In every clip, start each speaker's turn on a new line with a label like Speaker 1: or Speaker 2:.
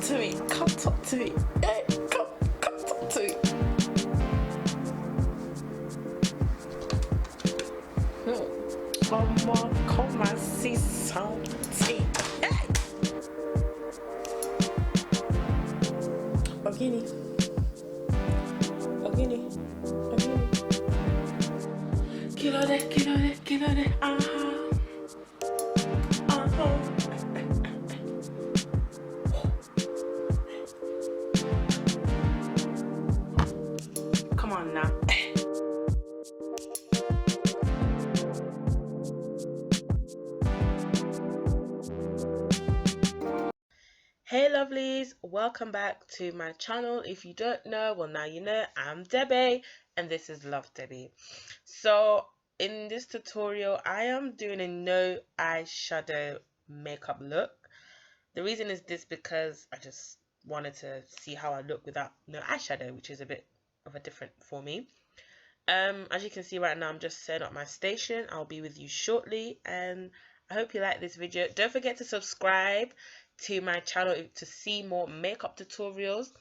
Speaker 1: to me. Come talk to me. Hey, come talk to me. Come and see something. Hey. Ogini. Kilo de. Come on now. Hey lovelies, welcome back to my channel. If you don't know, well now you know. I'm Debbie and this is Love Debbie. So in this tutorial I am doing a no eyeshadow makeup look. The reason is this because I just wanted to see how I look without no eyeshadow, which is a bit of a different for me. As you can see right now, I'm just setting up my station. I'll be with you shortly and I hope you like this video. Don't forget to subscribe to my channel to see more makeup tutorials.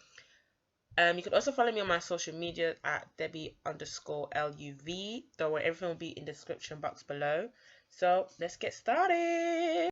Speaker 1: You can also follow me on my social media at Debbie_LUV. Don't worry, everything will be in the description box below. So let's get started.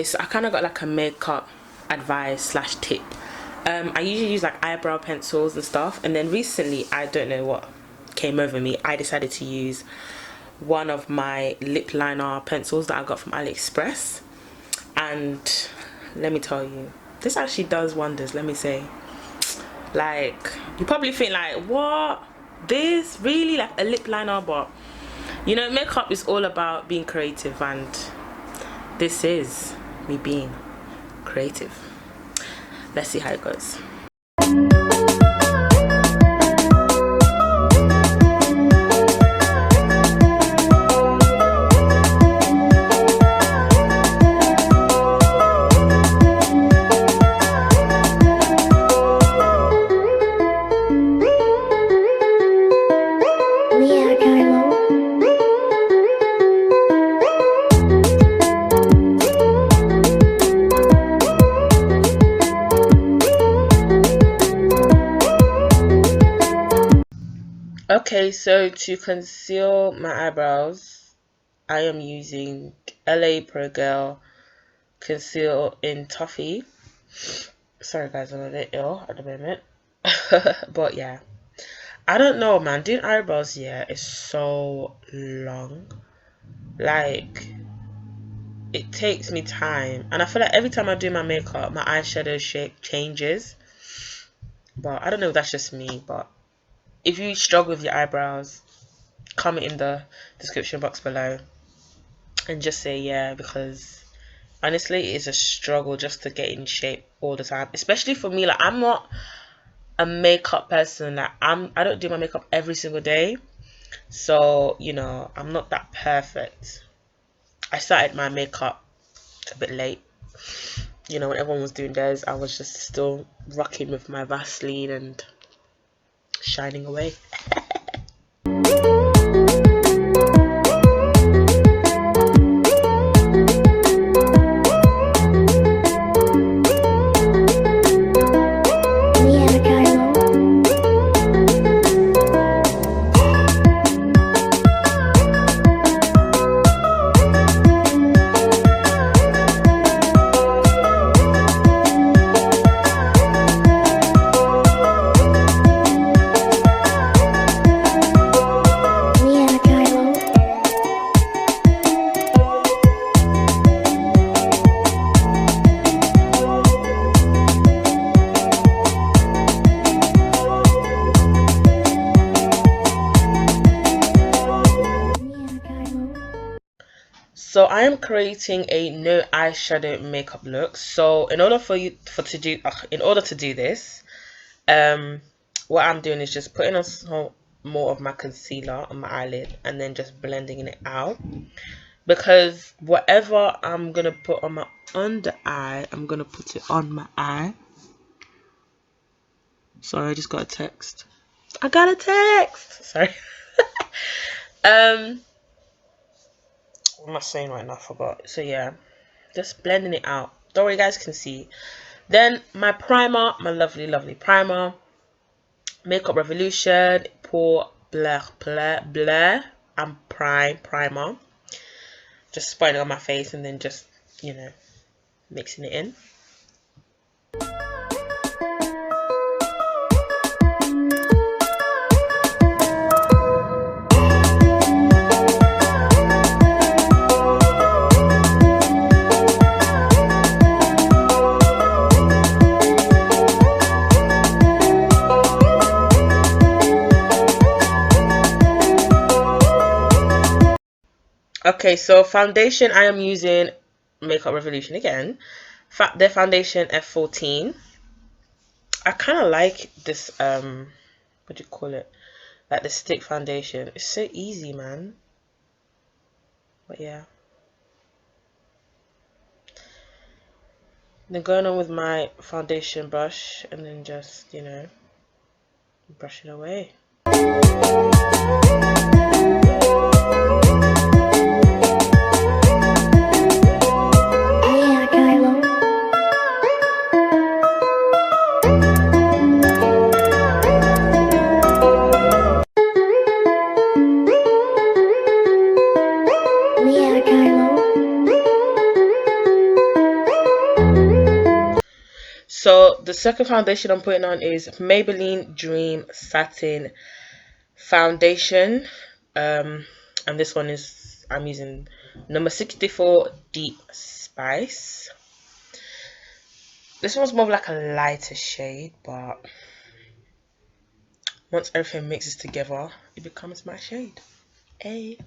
Speaker 1: So I kind of got like a makeup advice / tip. I usually use like eyebrow pencils and stuff, and then recently, I don't know what came over me, I decided to use one of my lip liner pencils that I got from AliExpress, and let me tell you, this actually does wonders. Let me say, like, you probably think like, what, this really, like a lip liner? But you know, makeup is all about being creative, and this is me being creative. Let's see how it goes. Okay, so to conceal my eyebrows, I am using LA Pro Girl Conceal in Toffee. Sorry guys, I'm a bit ill at the moment. But yeah, I don't know, man. Doing eyebrows, yeah, is so long. Like, it takes me time. And I feel like every time I do my makeup, my eyeshadow shape changes. But I don't know if that's just me, but if you struggle with your eyebrows, comment in the description box below and just say yeah, because honestly it's a struggle just to get in shape all the time, especially for me. Like, I'm not a makeup person. Like, I don't do my makeup every single day, so you know, I'm not that perfect. I started my makeup a bit late, you know, when everyone was doing theirs. I was just still rocking with my Vaseline and shining away. So I am creating a no eyeshadow makeup look. So in order to do this, what I'm doing is just putting on some more of my concealer on my eyelid and then just blending it out, because whatever I'm gonna put on my under eye, I'm gonna put it on my eye. Sorry, I just got a text. I got a text. Sorry. What am I saying right now? I forgot. So yeah, just blending it out. Don't worry, you guys can see. Then my primer, my lovely, lovely primer, Makeup Revolution Pore Blur and Primer. Just spraying it on my face and then just, you know, mixing it in. Okay, so foundation, I am using Makeup Revolution again. The foundation F14. I kind of like this, what do you call it? Like the stick foundation. It's so easy, man. But yeah. Then going on with my foundation brush and then just, you know, brush it away. So the second foundation I'm putting on is Maybelline Dream Satin Foundation. And this one is, I'm using number 64 Deep Spice. This one's more of like a lighter shade, but once everything mixes together, it becomes my shade. Hey.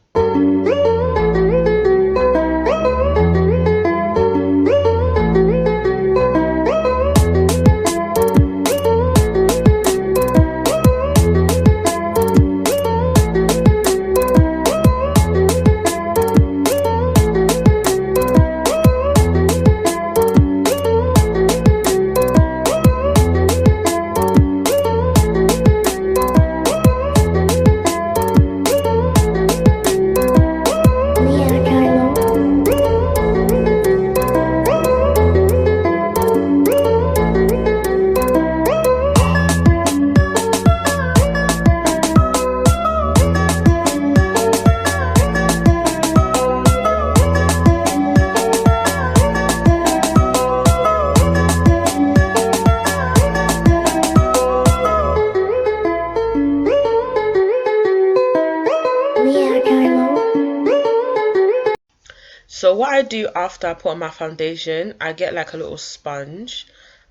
Speaker 1: So what I do after I put on my foundation, I get like a little sponge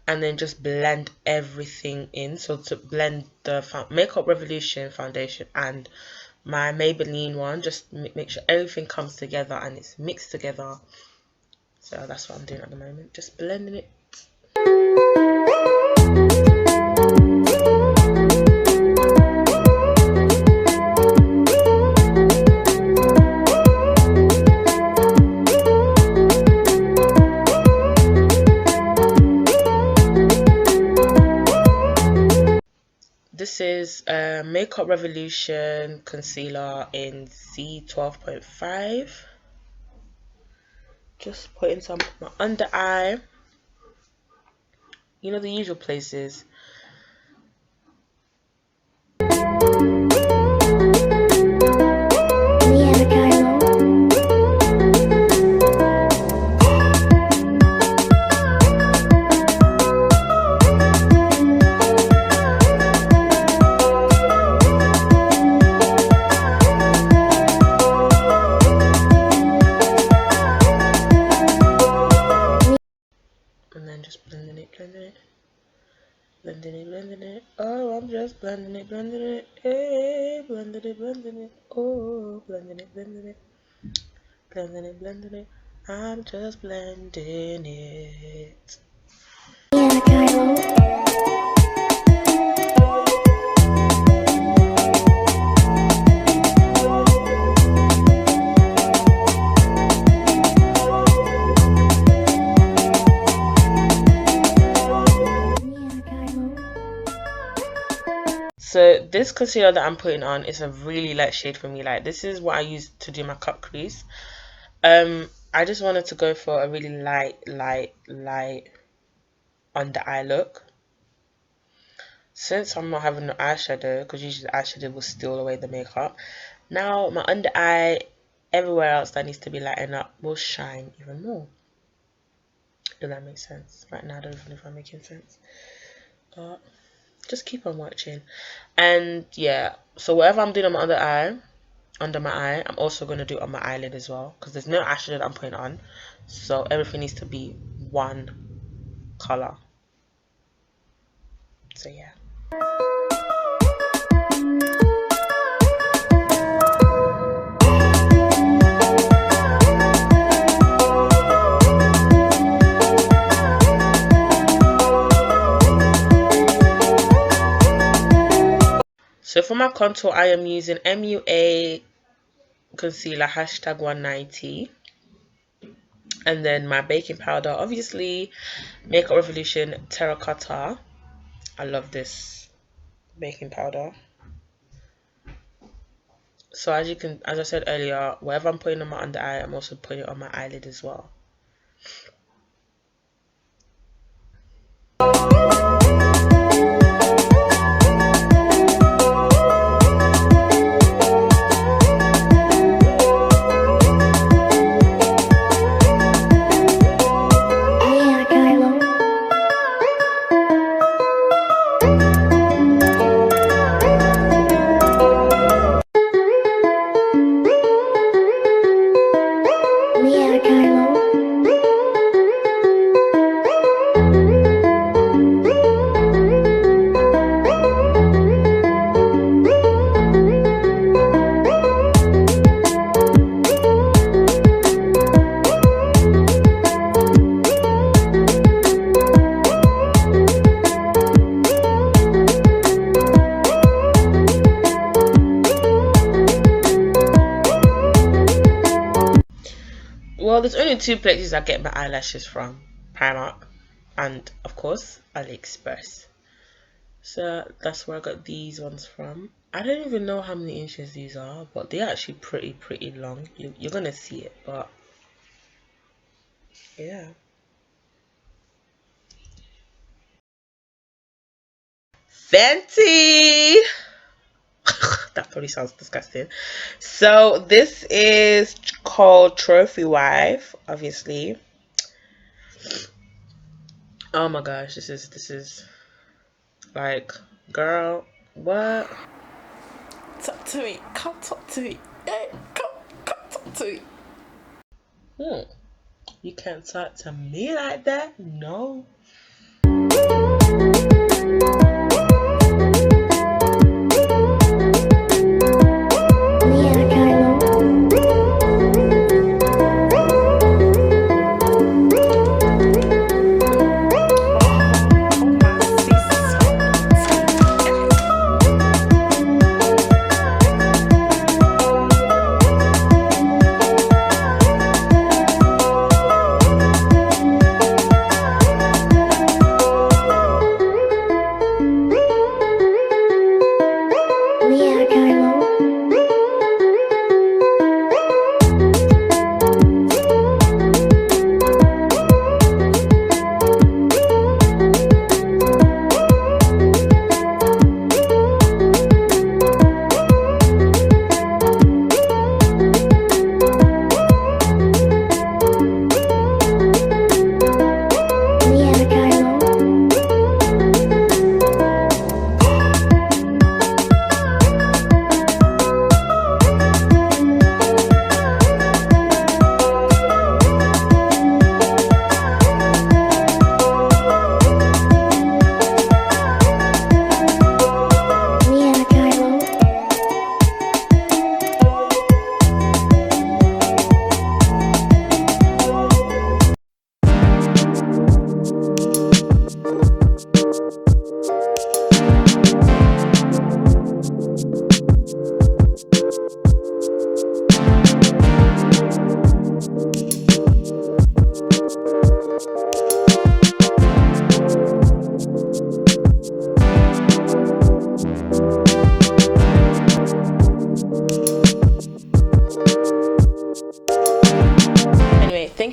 Speaker 1: and then just blend everything in. So to blend the Makeup Revolution foundation and my Maybelline one, just make sure everything comes together and it's mixed together. So that's what I'm doing at the moment, just blending it. This is Makeup Revolution concealer in C12.5. Just putting some on my under eye. You know, the usual places. Blending it. Oh, I'm just blending it. Hey, blending it. Oh, blending it. blending it, blending it. I'm just blending it. So this concealer that I'm putting on is a really light shade for me. Like, this is what I use to do my cut crease. I just wanted to go for a really light under eye look. Since I'm not having no eyeshadow, because usually the eyeshadow will steal away the makeup, now my under eye, everywhere else that needs to be lightened up, will shine even more. If that makes sense. Right now I don't even know if I'm making sense, but just keep on watching. And yeah, so whatever I'm doing on my under my eye, I'm also going to do on my eyelid as well, because there's no eyeshadow that I'm putting on, so everything needs to be one color. So yeah. So for my contour, I am using MUA concealer #190, and then my baking powder, obviously MakeupRevolution Terracotta. I love this baking powder. So as I said earlier, whatever I'm putting on my under eye, I'm also putting it on my eyelid as well. Well, there's only two places I get my eyelashes from: Primark and, of course, AliExpress. So that's where I got these ones from. I don't even know how many inches these are, but they're actually pretty long. You're gonna see it, but yeah. Fenty! That probably sounds disgusting. So this is called Trophy Wife, obviously. Oh my gosh, this is like, girl, what?
Speaker 2: Talk to me. Come talk to me. Hey, come talk to me.
Speaker 1: You can't talk to me like that. No.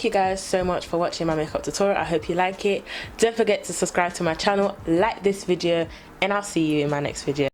Speaker 2: thank you guys so much for watching my makeup tutorial. I hope you like it. Don't forget to subscribe to my channel, like this video, and I'll see you in my next video.